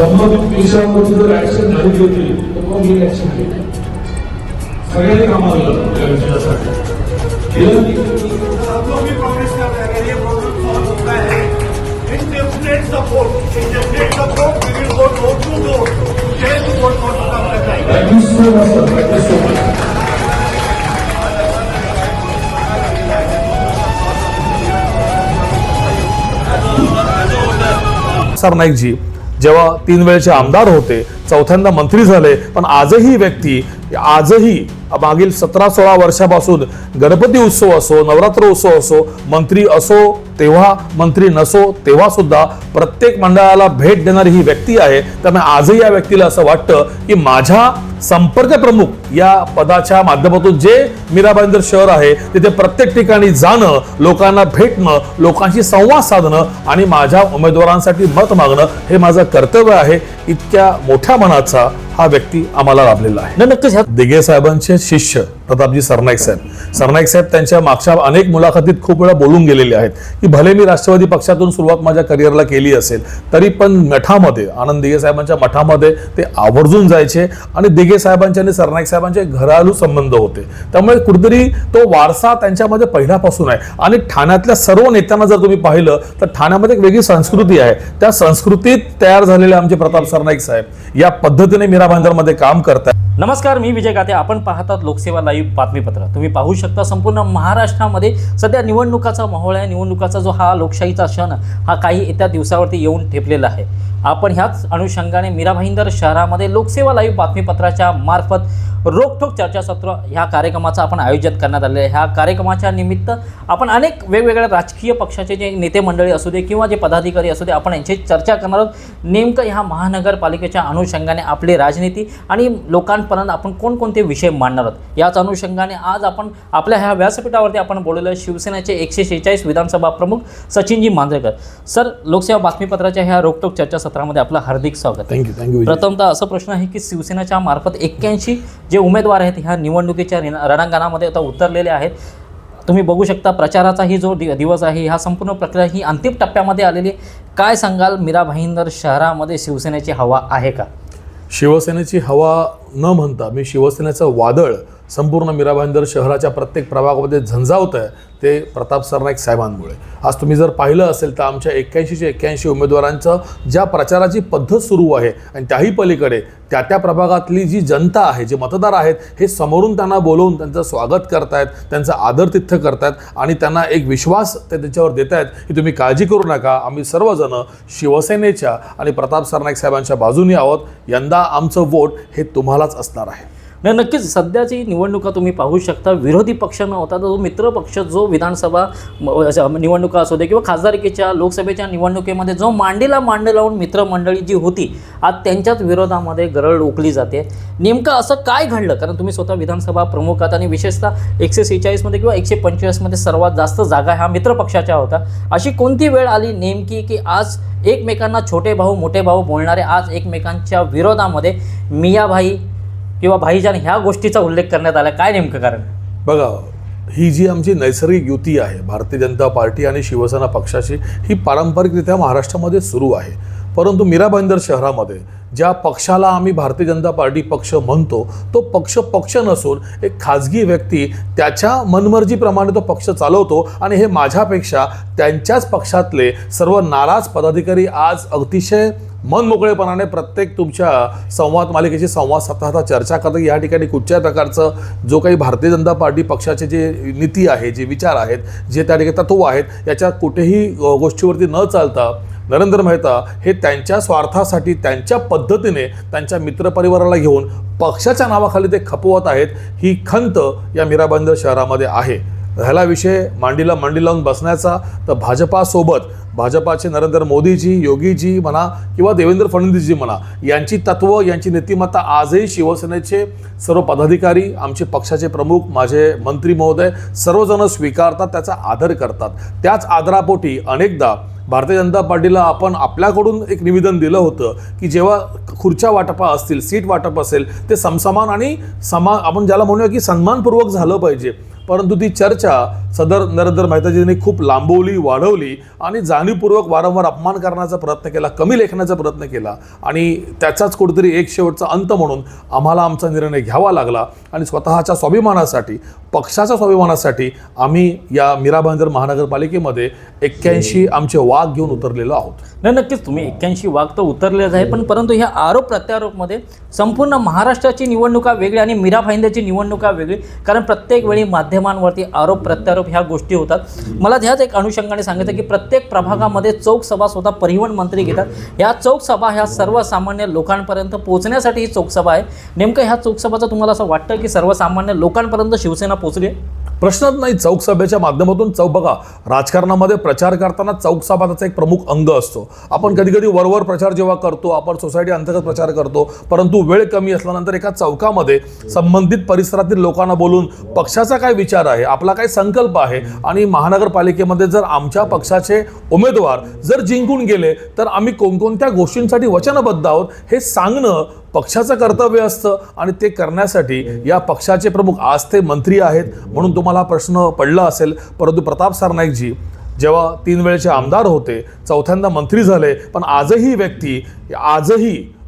संबंधित विषयावरची जर ऍक्शन झाली होती तर मग ही ऍक्शन घेतली सगळ्यांनी कामाला लागलं त्या विषयासाठी. Thank you so much sir, thank you so much. सरनाईकजी जेव्हा 3 वेळेचे आमदार होते, चौथ्यांदा मंत्री झाले, पण आजही व्यक्ती आजही मागील 17-16 वर्षापासून गणपती उत्सव असो, नवरात्र उत्सव असो, मंत्री असो तेव्हा, मंत्री नसो तेव्हा सुद्धा प्रत्येक मंडळाला भेट देणारी ही व्यक्ती आहे. त्यामुळे आजही या व्यक्तीला असं वाटतं की माझ्या संपर्क प्रमुख या पदाच्या माध्यमातून जे मीरा भाईंदर शहर आहे तिथे प्रत्येक ठिकाणी जाणं, लोकांना भेटणं, लोकांशी संवाद साधणं आणि माझ्या उमेदवारांसाठी मत मागणं हे माझं कर्तव्य आहे. इतक्या मोठ्या मनाचा हा व्यक्ती आम्हाला लाभलेला आहे. नक्कीच दिघे साहेबांचे शिष्य प्रतापजी सरनाईक साहेब त्यांच्या मागच्या अनेक मुलाखतीत खूप वेळा बोलून गेलेले आहेत की भले मी राष्ट्रवादी पक्षातून सुरुवात माझ्या करिअरला केली असेल तरी पण मठामध्ये, आनंद दिघे साहेबांच्या मठामध्ये ते आवर्जून जायचे आणि दिघे साहेबांचे आणि सरनाईक साहेबांचे घरालू संबंध होते. त्यामुळे कुठेतरी तो वारसा त्यांच्यामध्ये पहिल्यापासून आहे. आणि ठाण्यातल्या सर्व नेत्यांना जर तुम्ही पाहिलं तर ठाण्यामध्ये एक वेगळी संस्कृती आहे. त्या संस्कृतीत तयार झालेले आमचे प्रताप सरनाईक साहेब या पद्धतीने मीरा भाईंदरमध्ये काम करतात. नमस्कार, मी विजय काते. आपण पाहतात लोकसेवा लाईव्ह बातमीपत्र. तुम्ही पाहू शकता संपूर्ण महाराष्ट्रामध्ये सध्या निवडणुकाचा माहोल आहे. निवडणुकाचा जो हा लोकशाहीचा क्षण हा काही येत्या दिवसावरती येऊन ठेपलेला आहे. आपण ह्याच अनुषंगाने मीरा भाईंदर शहरामध्ये लोकसेवा लाईव्ह बातमीपत्राच्या मार्फत रोखोक चर्चासत्र ह्या कार्यक्रमाचं आपण आयोजित करण्यात आलेलं आहे. ह्या कार्यक्रमाच्या निमित्त आपण अनेक वेगवेगळ्या राजकीय पक्षाचे जे नेते मंडळी असू दे किंवा जे पदाधिकारी असू दे आपण यांची चर्चा करणार आहोत. नेमकं ह्या महानगरपालिकेच्या अनुषंगाने आपली राजनीती आणि लोकांपर्यंत आपण कोणकोणते विषय मांडणार आहोत याच अनुषंगाने आज आपण आपल्या ह्या व्यासपीठावरती आपण बोललेलं आहे शिवसेनेचे 146 विधानसभा प्रमुख सचिनजी मांजरेकर. सर, लोकसेवा बातमीपत्राच्या ह्या रोखोक चर्चासत्रामध्ये आपलं हार्दिक स्वागत. थँक्यू. प्रथमतः असं प्रश्न आहे की शिवसेनेच्या मार्फत 81 जे उमेदवार आहेत ह्या निवडणुकीच्या रणांगणामध्ये आता उतरलेले आहेत. तुम्ही बघू शकता प्रचाराचाही जो दिवस आहे ह्या संपूर्ण प्रक्रिया ही अंतिम टप्प्यामध्ये आलेली. काय सांगाल, मीरा भाईंदर शहरामध्ये शिवसेनेची हवा आहे का? शिवसेनेची हवा न म्हणता मी शिवसेनेचं वादळ संपूर्ण मीरा भाईंदर शहराच्या प्रत्येक प्रभागामध्ये झंझावत आहे ते प्रताप सरनाईक साहेबांमुळे. आज तुम्ही जर पाहिलं असेल तर आमच्या 81चे 81 उमेदवारांचं ज्या प्रचाराची पद्धत सुरू आहे आणि त्याही पलीकडे त्या प्रभागातली जी जनता आहे, जे मतदार आहेत, हे समोरून त्यांना बोलवून त्यांचं स्वागत करतायत, त्यांचा आदरातिथ्य करतायत आणि त्यांना एक विश्वास ते त्याच्यावर देत आहेत की तुम्ही काळजी करू नका, आम्ही सर्वजण शिवसेनेच्या आणि प्रताप सरनाईक साहेबांच्या बाजूने आहोत. यंदा आमचं वोट हे तुम्हालाच असणार आहे. नक्कीच सध्याची निवडणुका तुम्ही पाहू शकता. विरोधी पक्ष न होता जो मित्र पक्ष जो विधानसभा निवडणुका असू दे किंवा खासदारकीच्या लोकसभेच्या निवडणुकीमध्ये जो मांडीला मांड लावून मित्रमंडळी जी होती आज त्यांच्याच विरोधामध्ये गरळ ओकली जाते. नेमकं असं काय घडलं? कारण तुम्ही स्वतः विधानसभा प्रमुख आहात आणि विशेषतः 146 किंवा 125 सर्वात जास्त जागा ह्या मित्रपक्षाच्या होत्या. अशी कोणती वेळ आली नेमकी की आज एकमेकांना छोटे भाऊ मोठे भाऊ बोलणारे आज एकमेकांच्या विरोधामध्ये मियाभाई किंवा भाईजान ह्या गोष्टीचा उल्लेख करण्यात आला? काय नेमकं कारण? बघा, ही जी आमची नैसर्गिक युती आहे भारतीय जनता पार्टी आणि शिवसेना पक्षाची, ही पारंपरिकरित्या महाराष्ट्रामध्ये सुरू आहे. परंतु मीरा भाईंदर शहरामध्ये ज्या पक्षाला आम्ही भारतीय जनता पार्टी पक्ष म्हणतो तो पक्ष नसून एक खाजगी व्यक्ती त्याच्या मनमर्जीप्रमाणे तो पक्ष चालवतो आणि हे माझ्यापेक्षा त्यांच्याच पक्षातले सर्व नाराज पदाधिकारी आज अतिशय मनमोकळेपणाने प्रत्येक तुमच्या संवाद मालिकेची संवाद साधता चर्चा करतात. या ठिकाणी कुठच्याही प्रकारचं जो काही भारतीय जनता पार्टी पक्षाचे जे नीती आहे, जे विचार आहेत, जे त्या ठिकाणी तत्व आहेत, याच्या कुठेही गोष्टीवरती न चालता नरेंद्र मेहता हे त्यांच्या स्वार्थासाठी त्यांच्या पद्धतीने त्यांच्या मित्रपरिवाराला घेऊन पक्षाच्या नावाखाली ते खपवत आहेत. ही खंत या मीरा भाईंदर शहरामध्ये आहे. ह्याला विषय मांडीला मांडी लावून बसण्याचा तर भाजपासोबत भाजपाचे नरेंद्र मोदीजी, योगीजी म्हणा किंवा देवेंद्र फडणवीसजी म्हणा, यांची तत्व, यांची नीतिमत्ता आजही शिवसेनेचे सर्व पदाधिकारी, आमचे पक्षाचे प्रमुख, माझे मंत्री महोदय सर्वजण स्वीकारतात, त्याचा आदर करतात. त्याच आदरापोटी अनेकदा भारतीय जनता पार्टीला आपण आपल्याकडून एक निवेदन दिलं होतं की जेव्हा खुर्च्या वाटपा असतील, सीट वाटप असेल, ते समसमान आणि आपण ज्याला म्हणूया की सन्मानपूर्वक झालं पाहिजे. परंतु ती चर्चा सदर नरेंद्र मेहताजींनी खूप लांबवली, वाढवली आणि जाणीवपूर्वक वारंवार अपमान करण्याचा प्रयत्न केला, कमी लेखण्याचा प्रयत्न केला आणि त्याचाच कुठेतरी एक शेवटचा अंत म्हणून आम्हाला आमचा निर्णय घ्यावा लागला आणि स्वतःच्या स्वाभिमानासाठी, पक्षाच्या स्वाभिमानासाठी आम्ही या मीरा भाईंदर महानगरपालिकेमध्ये 81 आमचे वाघ घेऊन उतरलेलो आहोत. नाही, नक्कीच तुम्ही 81 वाघ तर उतरलेच आहे, पण परंतु ह्या आरोप प्रत्यारोपमध्ये संपूर्ण महाराष्ट्राची निवडणुका वेगळी आणि मीरा भाईंदरची निवडणुका वेगळी, कारण प्रत्येक वेळी माध्यमांवरती आरोप प्रत्यारोप ह्या गोष्टी होतात. मला ह्याच एक अनुषंगाने सांगितलं की प्रत्येक प्रभागामध्ये चौक सभा स्वतः परिवहन मंत्री घेतात. ह्या चौक सभा ह्या सर्वसामान्य लोकांपर्यंत पोहोचण्यासाठी ही चौक सभा आहे. नेमकं ह्या चौक सभाचं तुम्हाला असं वाटतं की सर्वसामान्य लोकांपर्यंत शिवसेना पोहोचली? प्रश्नच नाही. चौक सभेच्या माध्यमातून बघा, राजकारणामध्ये प्रचार करताना चौक सभा त्याचा एक प्रमुख अंग असतो. आपण कधी कधी वरवर प्रचार जेव्हा करतो, आपण सोसायटी अंतर्गत प्रचार करतो, परंतु वेळ कमी असल्यानंतर एका चौकामध्ये संबंधित परिसरातील लोकांना बोलून पक्षाचा काय विचार आहे, आपला काय संकल्प आहे आणि महानगरपालिकेमध्ये जर आमच्या पक्षाचे उमेदवार जर जिंकून गेले तर आम्ही कोणकोणत्या गोष्टींसाठी वचनबद्ध आहोत हे सांगणं पक्षाचं कर्तव्य असतं आणि ते करण्यासाठी या पक्षाचे प्रमुख आज ते मंत्री आहेत म्हणून तुम्हाला प्रश्न पडला असेल. परंतु प्रताप सरनाईकजी जेव्हा 3 वेळेचे आमदार होते, चौथ्यांदा मंत्री झाले, पण आजही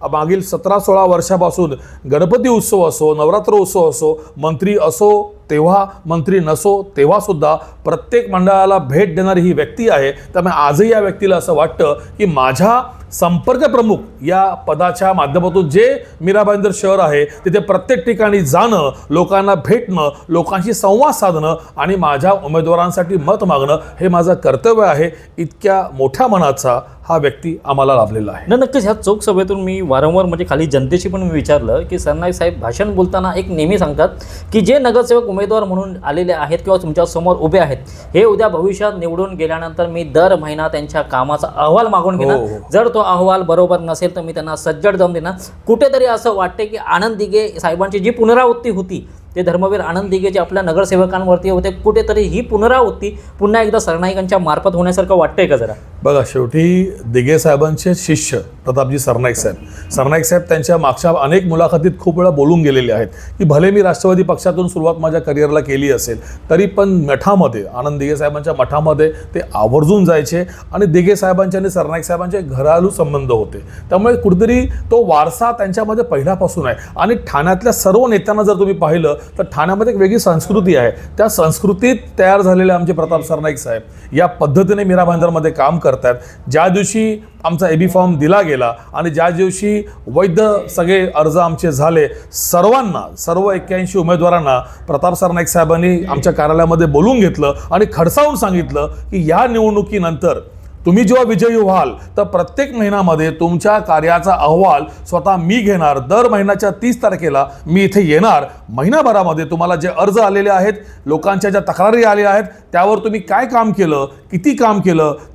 मागील 17-16 वर्षापासून गणपती उत्सव असो, नवरात्र उत्सव असो, मंत्री असो तेव्हा, मंत्री नसो तेव्हा सुद्धा प्रत्येक मंडळाला भेट देणारी ही व्यक्ती आहे. त्यामुळे आजही या व्यक्तीला असं वाटतं की माझ्या संपर्क प्रमुख या पदाच्या माध्यमातून जे मीरा भाईंदर शहर आहे तिथे प्रत्येक ठिकाणी जाणं, लोकांना भेटणं, लोकांशी संवाद साधणं आणि माझ्या उमेदवारांसाठी मत मागणं हे माझं कर्तव्य आहे. इतक्या मोठ्या मनाचा हा व्यक्ती आम्हाला लाभलेला आहे. नक्कीच ह्या चौक सभेतून मी वारंवार म्हणजे खाली जनतेशी पण मी विचारलं की सरनाईक साहेब भाषण बोलताना एक नेहमी सांगतात की जे नगरसेवक उमेदवार म्हणून आलेले आहेत किंवा तुमच्या समोर उभे आहेत हे उद्या भविष्यात निवडून गेल्यानंतर मी दर महिना त्यांच्या कामाचा अहवाल मागून घेणार. जर तो अहवाल बरोबर नसेल तर मी त्यांना सज्जड जाऊन देणार. कुठेतरी असं वाटते की आनंद दिघे साहेबांची जी पुनरावृत्ती होती, ते धर्मवीर आनंद दिघे जे आपल्या नगरसेवकांवरती होते, कुठेतरी ही पुनरावृत्ती पुन्हा एकदा सरनाईकांच्या मार्फत होण्यासारखं वाटतंय का जरा? बघा, शेवटी दिघे साहेबांचे शिष्य प्रतापजी सरनाईक साहेब त्यांच्या मागच्या अनेक मुलाखतीत खूप वेळा बोलून गेलेले आहेत की भले मी राष्ट्रवादी पक्षातून सुरुवात माझ्या करिअरला केली असेल तरी पण मठामध्ये, आनंद दिघे साहेबांच्या मठामध्ये ते आवर्जून जायचे आणि दिघे साहेबांचे आणि सरनाईक साहेबांचे घरालू संबंध होते. त्यामुळे कुठेतरी तो वारसा त्यांच्यामध्ये पहिल्यापासून आहे. आणि ठाण्यातल्या सर्व नेत्यांना जर तुम्ही पाहिलं तर ठाण्यामध्ये एक वेगळी संस्कृती आहे. त्या संस्कृतीत तयार झालेले आमचे प्रताप सरनाईक साहेब या पद्धतीने मीरा भाईंदरमध्ये काम करतात. ज्या दिवशी आमचा एबी फॉर्म दिला गेला आणि ज्या दिवशी वैध सगळे अर्ज आमचे झाले, सर्व 81 उमेदवारांना प्रताप सरनाईक साहेबांनी आमच्या कार्यालयामध्ये बोलवून घेतलं आणि खडसावून सांगितलं की या निवडणुकीनंतर तुम्ही जेव्हा विजयी व्हाल तर प्रत्येक महिन्यामध्ये तुमच्या कार्याचा अहवाल स्वतः मी घेणार. दर महिन्याच्या 30 तारखेला मी इथे येणार. महिनाभरामध्ये तुम्हाला जे अर्ज आलेले आहेत, लोकांच्या ज्या तक्रारी आलेल्या आहेत, त्यावर तुम्ही काय काम केलं,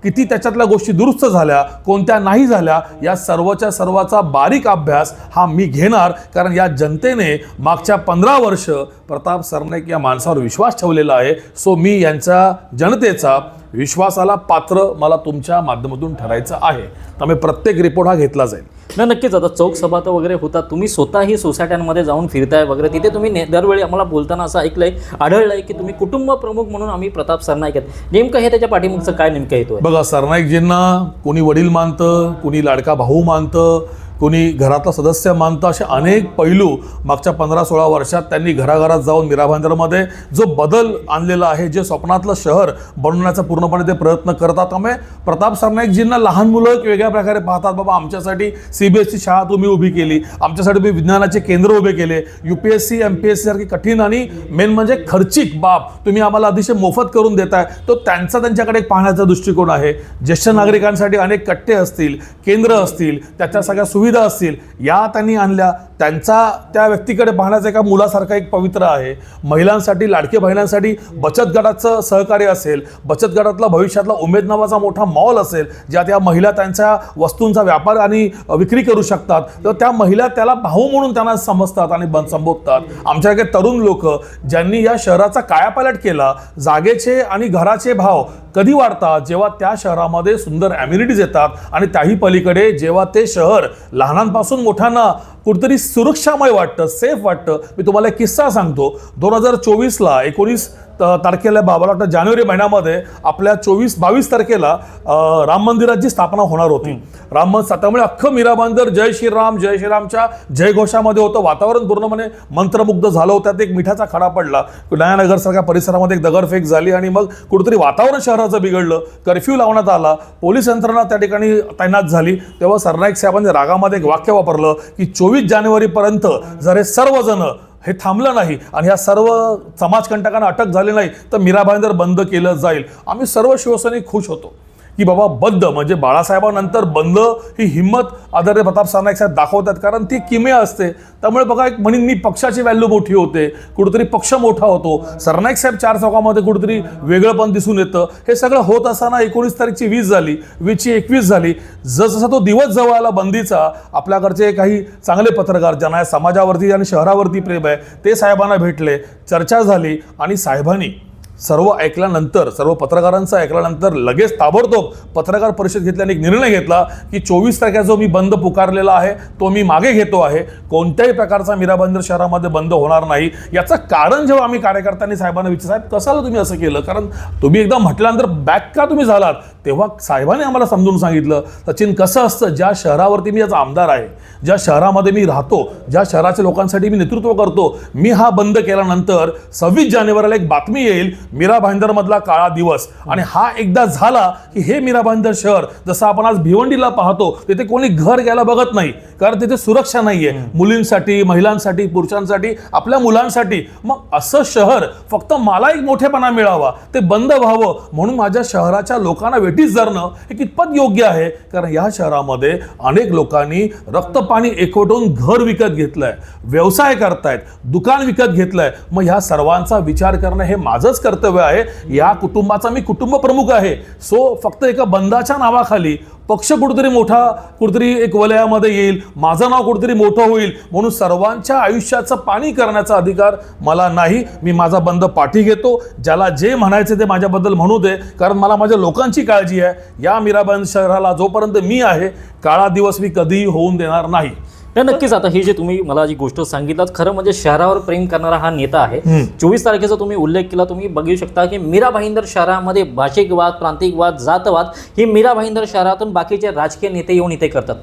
किती त्याच्यातल्या गोष्टी दुरुस्त झाल्या, कोणत्या नाही झाल्या, या सर्वाचा बारीक अभ्यास हा मी घेणार. कारण या जनतेने मागच्या 15 वर्ष प्रताप सरनाईक या माणसावर विश्वास ठेवलेला आहे. सो मी यांच्या जनतेचा विश्वासाला पात्र मला तुमच्या माध्यमातून ठरायचं आहे. त्यामुळे प्रत्येक रिपोर्ट हा घेतला जाईल. नक्कीच. आता चौक सभा तर वगैरे होतात, तुम्ही स्वतःही सोसायट्यांमध्ये जाऊन फिरताय वगैरे, तिथे तुम्ही दरवेळी आम्हाला बोलताना असं आढळलंय की तुम्ही कुटुंब प्रमुख म्हणून आम्ही प्रताप सरनाईक आहेत. नेमकं हे त्याच्या पाठीमागचं काय नेमकं येतोय? बघा, सरनाईकजींना कोणी वडील मानतं, कोणी लाडका भाऊ मानतं, कोणी घरातला सदस्य मानतं. असे अनेक पैलू मागच्या 15-16 वर्षात त्यांनी घराघरात जाऊन मीरा भाईंदरमध्ये जो बदल आणलेला आहे, जे स्वप्नातलं शहर बनवण्याचा पूर्णपणे ते प्रयत्न करतात. त्यामुळे प्रताप सरनाईकजींना लहान मुलं एक वेगळ्या प्रकारे पाहतात. बाबा, आमच्यासाठी CBSE शाळा तुम्ही उभी केली, आमच्यासाठी तुम्ही विज्ञानाचे केंद्र उभे केले, UPSC MPSC सारखी कठीण आणि मेन म्हणजे खर्चिक बाब तुम्ही आम्हाला अतिशय मोफत करून देताय. तो त्यांच्याकडे एक पाहण्याचा दृष्टिकोन आहे. ज्येष्ठ नागरिकांसाठी अनेक कट्टे असतील, केंद्र असतील, त्याच्या सगळ्या सुविधा असतील, या त्यांनी आणल्या. त्यांचा त्या व्यक्तीकडे पाहण्याचा एका मुलासारखा एक पवित्र आहे. महिलांसाठी, लाडके बहिणांसाठी बचत गटाचं सहकार्य असेल, बचत गटातला भविष्यातला उमेद नावाचा मोठा मॉल असेल, ज्यात या महिला त्यांच्या वस्तूंचा व्यापार आणि विक्री करू शकतात, तर त्या महिला त्याला भाऊ म्हणून त्यांना समजतात आणि संबोधतात. आमच्याकडे तरुण लोक ज्यांनी या शहराचा कायापालट केला. जागेचे आणि घराचे भाव कधी वाढतात? जेव्हा त्या शहरामध्ये सुंदर ॲम्युनिटीज येतात आणि त्याही पलीकडे जेव्हा ते शहर लहानांपासून मोठ्यांना कुठेतरी सुरक्षामय वाटतं, सेफ वाटतं. मी तुम्हाला एक किस्सा सांगतो. 2024ला 19 तारखेला मला वाटतं जानेवारी महिन्यामध्ये आपल्या 22 तारखेला राम मंदिराची स्थापना होणार होती. राम मंदिर, त्यामुळे अख्खं मीरा भाईंदर जय श्रीरामच्या जयघोषामध्ये होतं. वातावरण पूर्णपणे मंत्रमुग्ध झालं होतं. त्यात एक मिठाचा खडा पडला. नयानगर सारख्या परिसरामध्ये एक दगडफेक झाली आणि मग कुठेतरी वातावरण शहराचं बिघडलं. कर्फ्यू लावण्यात आला. पोलीस यंत्रणा त्या ठिकाणी तैनात झाली. तेव्हा सरनाईक साहेबांनी रागामध्ये एक वाक्य वापरलं की 24 जानेवारीपर्यंत जर हे सर्वजण हे थांबलं नाही आणि ह्या सर्व समाजकंटकांना अटक झाली नाही तर मीरा भाईंदर बंद केलं जाईल. आम्ही सर्व शिवसैनिक खुश होतो की बाबा बंद म्हणजे बाळासाहेबांनंतर बंद ही हिंमत आदरणीय प्रताप सरनाईक साहेब दाखवतात, कारण ती किमया असते. त्यामुळे बघा एक म्हणेन मी पक्षाची व्हॅल्यू मोठी होते, कुठेतरी पक्ष मोठा होतो. सरनाईक साहेब 4 चौकामध्ये कुठेतरी वेगळंपण दिसून येतं. हे सगळं होत असताना 19 तारीखची 20 झाली, 20ची 21 झाली. जसजसा तो दिवस जवळ आला बंदीचा, आपल्याकडचे काही चांगले पत्रकार ज्यांना समाजावरती आणि शहरावरती प्रेम आहे ते साहेबांना भेटले, चर्चा झाली आणि साहेबांनी सर्व ऐकल्यानंतर, सर्व पत्रकारांचं ऐकल्यानंतर लगेच ताबडतोब पत्रकार परिषद घेतल्याने एक निर्णय घेतला की 24 तारखेचा जो मी बंद पुकारलेला आहे तो मी मागे घेतो आहे. कोणत्याही प्रकारचा मीरा भाईंदर शहरामध्ये बंद होणार नाही. याचं कारण जेव्हा आम्ही कार्यकर्त्यांनी साहेबांना विचारलं, साहेब कशाला तुम्ही असं केलं, कारण तुम्ही एकदा म्हटल्यानंतर बॅक का तुम्ही झालात, तेव्हा साहेबांनी आम्हाला समजून सांगितलं सचिन कसं असतं, ज्या शहरावरती मी आज आमदार आहे, ज्या शहरामध्ये मी राहतो, ज्या शहराच्या लोकांसाठी मी नेतृत्व करतो, मी हा बंद केल्यानंतर 26 जानेवारीला एक बातमी येईल मीरा भाईंदर मधला काळा दिवस. आणि हा एकदा झाला की हे मीरा भाईंदर शहर जसं आपण आज भिवंडीला पाहतो तिथे कोणी घर घ्यायला बघत नाही, कारण तिथे सुरक्षा नाहीये मुलींसाठी, महिलांसाठी, पुरुषांसाठी, आपल्या मुलांसाठी. मग असं शहर फक्त मला एक मोठेपणा मिळावा, ते बंद व्हावं म्हणून माझ्या शहराच्या लोकांना वेठीस धरणं हे कितपत योग्य आहे, कारण या शहरामध्ये अनेक लोकांनी रक्तपाणी एकवटून घर विकत घेतलंय, व्यवसाय करतायत, दुकान विकत घेतलंय. मग ह्या सर्वांचा विचार करणं हे माझंच कर्तव्य आहे. या कुटुंबाचा मी कुटुंब प्रमुख आहे. सो फक्त एका बंदाच्या नावाखाली पक्ष कुठेतरी मोठा, कुठेतरी एक वलयामध्ये येईल, माझं नाव कुठेतरी मोठं होईल म्हणून सर्वांच्या आयुष्याचं पाणी करण्याचा अधिकार मला नाही. मी माझा बंद पाठी घेतो. ज्याला जे म्हणायचे ते माझ्याबद्दल म्हणू दे, कारण मला माझ्या लोकांची काळजी आहे. या मीराबाई शहराला जोपर्यंत मी आहे काळा दिवस मी कधीही होऊन देणार नाही. नक्कीच. आता ही जे तुम्ही मला जी गोष्ट सांगितलात, खरं म्हणजे शहरावर प्रेम करणारा हा नेता आहे. 24 तारखेचा तुम्ही उल्लेख केला. तुम्ही बघू शकता की मीरा भाईंदर शहरामध्ये भाषिकवाद, प्रांतिकवाद, जातवाद ही मीरा भाईंदर शहरातून बाकीचे राजकीय नेते येऊन इथे करतात.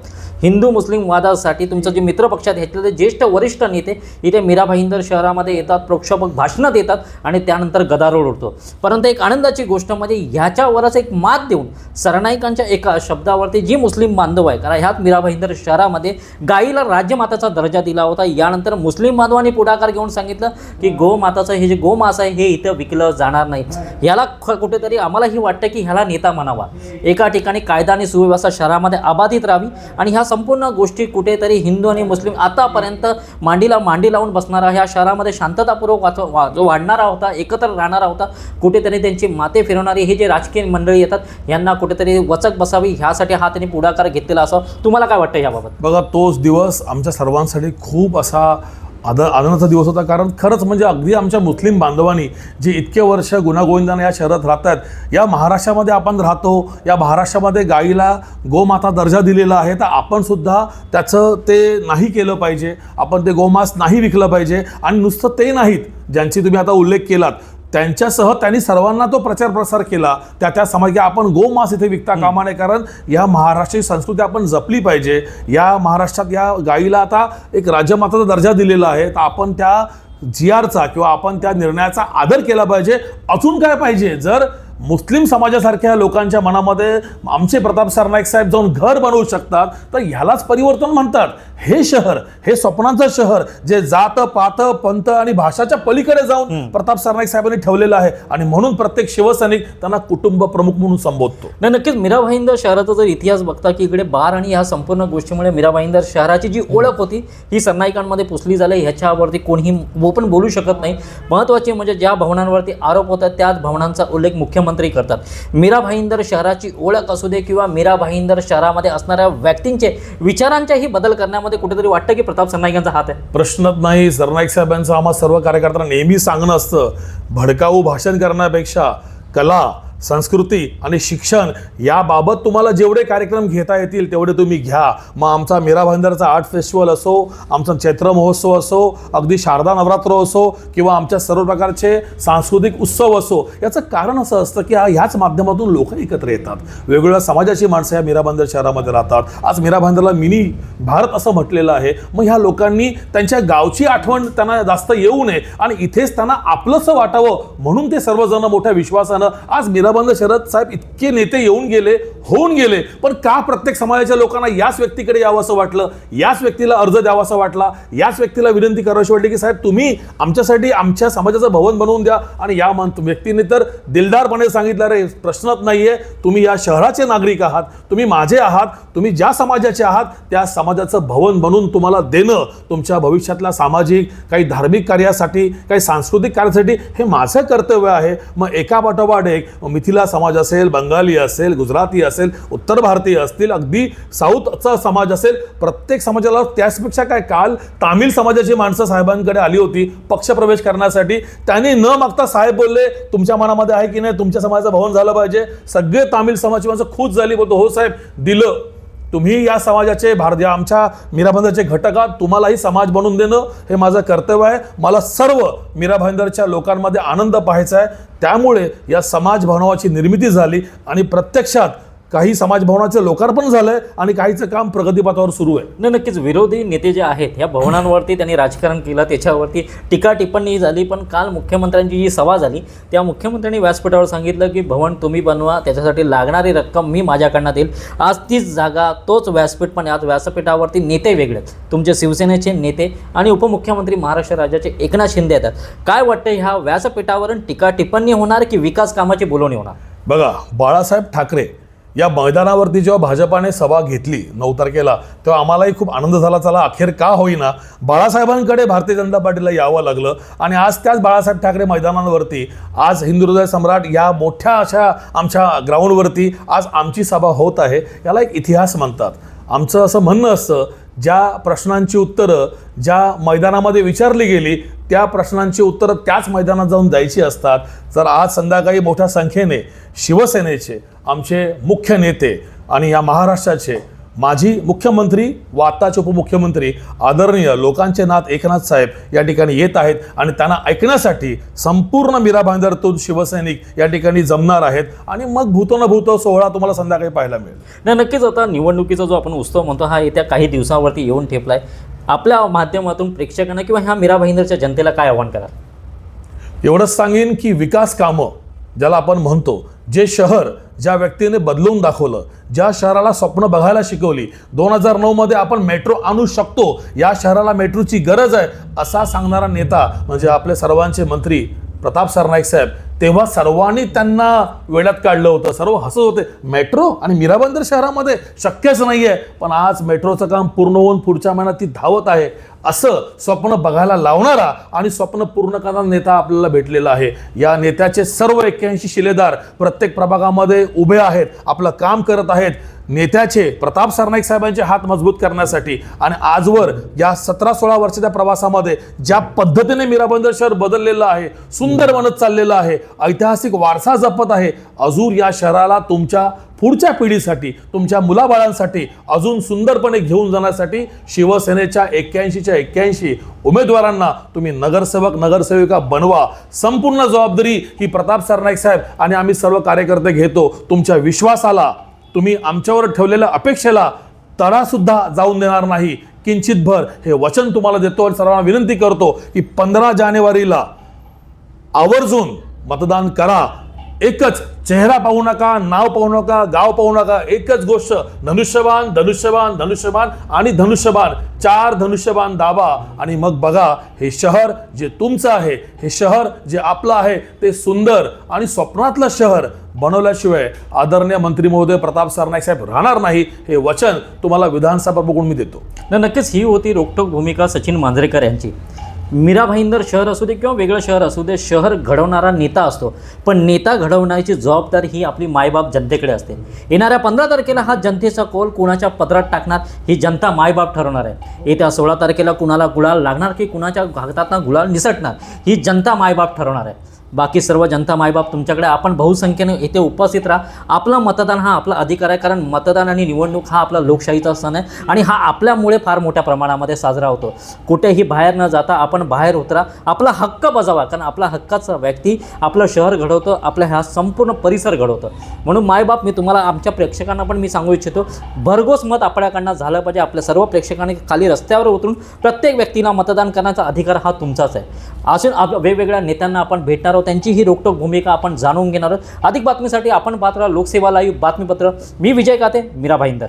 हिंदू मुस्लिम वादासाठी तुमचं जे मित्र पक्षात घेतलेले ज्येष्ठ वरिष्ठ नेते इथे मीरा भाईंदर शहरामध्ये येतात, प्रक्षोभक भाषणं देतात आणि त्यानंतर गदारोळ उडतो. परंतु एक आनंदाची गोष्ट म्हणजे ह्याच्यावरच एक मात देऊन सरनाईकांच्या एका शब्दावरती जी मुस्लिम बांधव आहे, कारण ह्यात मीरा भाईंदर शहरामध्ये गाईला राज्यमाताचा दर्जा दिला होता. यानंतर मुस्लिम बांधवांनी पुढाकार घेऊन सांगितलं की गोमाताचं हे जे गोमांस आहे हे इथं विकलं जाणार नाही. याला कुठेतरी आम्हालाही वाटतं की ह्याला नेता म्हणावा. एका ठिकाणी कायदा आणि सुव्यवस्था शहरामध्ये अबाधित राहावी आणि ह्या संपूर्ण गोष्टी कुठेतरी हिंदू आणि मुस्लिम आतापर्यंत मांडीला मांडी लावून बसणारा, ह्या शहरामध्ये शांततापूर्वक जो वाढणारा होता, एकत्र राहणारा होता, कुठेतरी त्यांची माते फिरवणारी हे जे राजकीय मंडळी येतात यांना कुठेतरी वचक बसावी ह्यासाठी हा त्यांनी पुढाकार घेतलेला असावा. तुम्हाला काय वाटतं याबाबत? बघा, तोच दिवस आमच्या सर्वांसाठी खूप असा आनंदाचा दिवस होता, कारण खरंच म्हणजे अगदी आमच्या मुस्लिम बांधवांनी जे इतके वर्ष गुण्यागोविंदाने या शहरात राहतात, या महाराष्ट्रामध्ये आपण राहतो, या महाराष्ट्रामध्ये गाईला गोमाता दर्जा दिलेला आहे, तर आपण सुद्धा त्याचं ते नाही केलं पाहिजे. आपण ते गोमांस नाही विकलं पाहिजे. आणि नुसतं ते नाहीत, ज्यांची तुम्ही आता उल्लेख केलात त्यांच्यासह त्यांनी सर्वांना तो प्रचार प्रसार केला त्या समाज की आपण गोमांस इथे विकता कामा नये, कारण या महाराष्ट्राची संस्कृती आपण जपली पाहिजे. या महाराष्ट्रात या गाईला आता एक राज्यमाताचा दर्जा दिलेला आहे, तर आपण त्या GRचा किंवा आपण त्या निर्णयाचा आदर केला पाहिजे. अजून काय पाहिजे, जर मुस्लिम समाजासारख्या लोकांच्या मनामध्ये आमचे प्रताप सरनाईक साहेब जाऊन घर बनवू शकतात तर ह्यालाच परिवर्तन म्हणतात. हे शहर, हे स्वप्नांचं शहर जे जात पात पंथ आणि भाषाच्या पलीकडे जाऊन प्रताप सरनाईक साहेबांनी ठेवलेलं आहे आणि म्हणून प्रत्येक शिवसैनिक त्यांना कुटुंब प्रमुख म्हणून संबोधतो. नाही, नक्कीच. मीरा भाईंदर शहराचा जर इतिहास बघता की इकडे बार आणि ह्या संपूर्ण गोष्टीमुळे मीरा भाईंदर शहराची जी ओळख होती ही सरनाईकांमध्ये पुसली झाली. ह्याच्यावरती कोणीही पण बोलू शकत नाही. महत्त्वाचे म्हणजे ज्या भावनांवरती आरोप होतात त्याच भावनांचा उल्लेख मुख्यमंत्री करतात. मीरा भाईंदर शहराची ओळख असू दे किंवा मीरा भाईंदर शहरामध्ये असणाऱ्या व्यक्तींचे विचारांच्याही बदल करण्यामध्ये कुठेतरी वाटतं की प्रताप सरनाईकांचा हात आहे. प्रश्नच नाही. सरनाईक साहेबांचं आम्हा सर्व कार्यकर्त्यांना नेहमी सांगणं असतं, भडकाऊ भाषण करण्यापेक्षा कला संस्कृती आणि शिक्षण याबाबत तुम्हाला जेवढे कार्यक्रम घेता येतील तेवढे तुम्ही घ्या. मग आमचा मीरा भाईंदरचा आर्ट फेस्टिवल असो, आमचा चैत्र महोत्सव असो, अगदी शारदा नवरात्र असो किंवा आमच्या सर्व प्रकारचे सांस्कृतिक उत्सव असो, याचं कारण असं असतं की ह्याच माध्यमातून लोक एकत्र येतात. वेगवेगळ्या समाजाची माणसं या मीरा भाईंदर शहरामध्ये राहतात. आज मीरा भाईंदरला मिनी भारत असं म्हटलेलं आहे. मग ह्या लोकांनी त्यांच्या गावची आठवण त्यांना जास्त येऊ नये आणि इथेच त्यांना आपलंसं वाटावं म्हणून ते सर्वजण मोठ्या विश्वासानं आज मीरा भाईंदर शरद साहेब इतके नेते येऊन गेले, होऊन गेले, पण का प्रत्येक समाजाच्या लोकांना याच व्यक्तीकडे यावं असं वाटलं, याच व्यक्तीला अर्ज द्यावा असं वाटला, याच व्यक्तीला विनंती करावीशी वाटली की साहेब तुम्ही आमच्यासाठी आमच्या समाजाचं भवन बनवून द्या. आणि या व्यक्तीने तर दिलदारपणे सांगितलं, रे प्रश्नच नाहीये, तुम्ही या शहराचे नागरिक आहात, तुम्ही माझे आहात, तुम्ही ज्या समाजाचे आहात त्या समाजाचं भवन बनवून तुम्हाला देणं तुमच्या भविष्यातल्या सामाजिक काही धार्मिक कार्यासाठी, काही सांस्कृतिक कार्यासाठी हे माझं कर्तव्य आहे. मग एका पाठोपाठ एक मिथिला समाज असेल, बंगाली असेल, गुजराती असेल, उत्तर भारतीय असतील, अगदी साऊथचा समाज असेल, प्रत्येक समाजाला. त्याचपेक्षा काय, काल तामिळ समाजाची माणसं साहेबांकडे आली होती पक्षप्रवेश करण्यासाठी. त्यांनी न मागता साहेब बोलले तुमच्या मनामध्ये आहे की नाही तुमच्या समाजाचं भवन झालं पाहिजे. सगळे तामिळ समाजाची माणसं खुश झाली, बोलतो हो साहेब दिलं. तुम्ही या समाजाचे आमच्या मीरा भाईंदरचे घटक आहात, तुम्हालाही समाज बनवून देणं हे माझं कर्तव्य आहे. मला सर्व मीरा भाईंदरच्या लोकांमध्ये आनंद पाहायचा आहे. त्यामुळे या समाज भवनाची निर्मिती झाली आणि प्रत्यक्षात काही समाज भवनाचं लोकार्पण झालंय आणि काहीचं काम प्रगतीपथावर सुरू आहे. नाही, नक्कीच विरोधी नेते जे आहेत ह्या भवनांवरती त्यांनी राजकारण केलं, त्याच्यावरती टीका टिप्पणी झाली. पण काल मुख्यमंत्र्यांची जी सभा झाली त्या मुख्यमंत्र्यांनी व्यासपीठावर सांगितलं की भवन तुम्ही बनवा, त्याच्यासाठी लागणारी रक्कम मी माझ्याकडनं देईल. आज तीच जागा, तोच व्यासपीठ, पण आज व्यासपीठावरती नेते वेगळे, तुमचे शिवसेनेचे नेते आणि उपमुख्यमंत्री महाराष्ट्र राज्याचे एकनाथ शिंदे येतात. काय वाटतं, ह्या व्यासपीठावरून टीका टिप्पणी होणार की विकास कामाची बोलवणी होणार? बघा, बाळासाहेब ठाकरे या मैदानावरती जेव्हा भाजपाने सभा घेतली 9 तारखेला तेव्हा आम्हालाही खूप आनंद झाला. चला अखेर का होईना बाळासाहेबांकडे भारतीय जनता पार्टीला यावं लागलं. आणि आज त्याच बाळासाहेब ठाकरे मैदानावरती आज हिंदू हृदय सम्राट या मोठ्या अशा आमच्या ग्राउंडवरती आज आमची सभा होत आहे. याला एक इतिहास म्हणतात. आमचं असं म्हणणं असतं, ज्या प्रश्नांची उत्तरं ज्या मैदानामध्ये विचारली गेली त्या प्रश्नांची उत्तरं त्याच मैदानात जाऊन द्यायची असतात. जर आज संध्याकाळी मोठ्या संख्येने शिवसेनेचे आमचे मुख्य नेते आणि या महाराष्ट्राचे माजी मुख्यमंत्री व आत्ताचे उपमुख्यमंत्री आदरणीय लोकांचे नाथ एकनाथ साहेब या ठिकाणी येत आहेत आणि त्यांना ऐकण्यासाठी संपूर्ण मीरा भाईंदरतून शिवसैनिक या ठिकाणी जमणार आहेत आणि मग भूतो न भूतो सोहळा तुम्हाला संध्याकाळी पाहायला मिळेल. नाही, नक्कीच. आता निवडणुकीचा जो आपण उत्सव म्हणतो हा येत्या काही दिवसावरती येऊन ठेपलाय. आपल्या माध्यमातून प्रेक्षकांना किंवा ह्या मीरा भाईंदरच्या जनतेला काय आव्हान कराल? एवढंच सांगेन की विकास कामं ज्याला आपण म्हणतो, जे शहर ज्या व्यक्तीने बदलून दाखवलं, ज्या शहराला स्वप्न बघायला शिकवली, 2009 मध्ये आपण मेट्रो आणू शकतो, या शहराला मेट्रोची गरज आहे असा सांगणारा नेता म्हणजे आपले सर्वांचे मंत्री प्रताप सरनाईक साहेब. तेव्हा सर्वांनी त्यांना वेळात काढलं होतं, सर्व हसत होते. मेट्रो आणि मीरा भाईंदर शहरामध्ये शक्यच नाही आहे, पण आज मेट्रोचं काम पूर्ण होऊन पुढच्या महिन्यात ती धावत आहे. असं स्वप्न बघायला लावणारा आणि स्वप्न पूर्ण करणारा नेता आपल्याला भेटलेला आहे. या नेत्याचे सर्व 81 शिलेदार प्रत्येक प्रभागामध्ये उभे आहेत, आपलं काम करत आहेत. नेत्याचे प्रताप सरनाईक साहेबांचे हात मजबूत करण्यासाठी आणि आजवर या 17-16 वर्षाच्या प्रवासामध्ये ज्या पद्धतीने मीरा भाईंदर शहर बदललेलं आहे, सुंदर बनत चाललेलं आहे, ऐतिहासिक वारसा जपत आहे, अजून या शहराला तुमच्या पुढच्या पिढीसाठी, तुमच्या मुलाबाळांसाठी अजून सुंदरपणे घेऊन जाण्यासाठी शिवसेनेच्या 81च्या 81 उमेदवारांना तुम्ही नगरसेवक नगरसेविका बनवा. संपूर्ण जबाबदारी ही प्रताप सरनाईक साहेब आणि आम्ही सर्व कार्यकर्ते घेतो. तुमच्या विश्वासाला, तुम्ही आमच्यावर ठेवलेल्या अपेक्षेला तडा सुद्धा जाऊन देणार नाही. किंचितभर हे वचन तुम्हाला देतो आणि सर्वांना विनंती करतो की 15 जानेवारीला आवर्जून मतदान करा. एकच चेहरा पाहू नका, नाव पाहू नका, गाव पाहू नका. एकच गोष्ट, धनुष्यबाण धनुष्यबाण धनुष्यबाण आणि धनुष्यबाण. 4 धनुष्यबाण दाबा आणि मग बघा हे शहर जे तुमचं आहे, हे शहर जे आपलं आहे ते सुंदर आणि स्वप्नातलं शहर बनवल्याशिवाय आदरणीय मंत्री महोदय प्रताप सरनाईक साहेब राहणार नाही. हे वचन तुम्हाला विधानसभा बघून मी देतो. नक्कीच ही होती रोखठोक भूमिका सचिन मांजरेकर यांची. मीरा भाईंदर शहर असू दे किंवा वेगळं शहर असू दे, शहर घडवणारा नेता असतो, पण नेता घडवण्याची जबाबदारी ही आपली मायबाप जनतेकडे असते. येणाऱ्या 15 तारखेला हा जनतेचा कौल कुणाच्या पत्रात टाकणार ही जनता मायबाप ठरवणार आहे. येत्या 16 तारखेला कुणाला गुलाल लागणार की कुणाच्या हातातनं गुलाल निसटणार ही जनता मायबाप ठरवणार आहे. बाकी सर्व जनता मायबाप तुमच्याकडे, आपण बहुसंख्येने इथे उपस्थित राहा. आपलं मतदान हा आपला अधिकार आहे, कारण मतदान आणि निवडणूक हा आपला लोकशाहीचा सण आहे आणि हा आपल्यामुळे फार मोठ्या प्रमाणामध्ये साजरा होतो. कुठेही बाहेर न जाता आपण बाहेर उतरा, आपला हक्क बजावा, कारण आपला हक्काचा व्यक्ती आपलं शहर घडवतं, आपला हा संपूर्ण परिसर घडवतं. म्हणून मायबाप, मी तुम्हाला आमच्या प्रेक्षकांना पण मी सांगू इच्छितो, भरघोस मत आपल्याकडनं झालं पाहिजे. आपल्या सर्व प्रेक्षकांनी खाली रस्त्यावर उतरून प्रत्येक व्यक्तीला मतदान करण्याचा अधिकार हा तुमचाच आहे. असून वेगवेगळ्या नेत्यांना आपण भेटणार आहोत, त्यांची ही रोखठोक भूमिका आपण जाणून घेणार आहोत. अधिक बातमीसाठी आपण पाहत राहा लोकसेवा लाईव्ह बातमीपत्र. मी विजय काते, मीरा भाईंदर.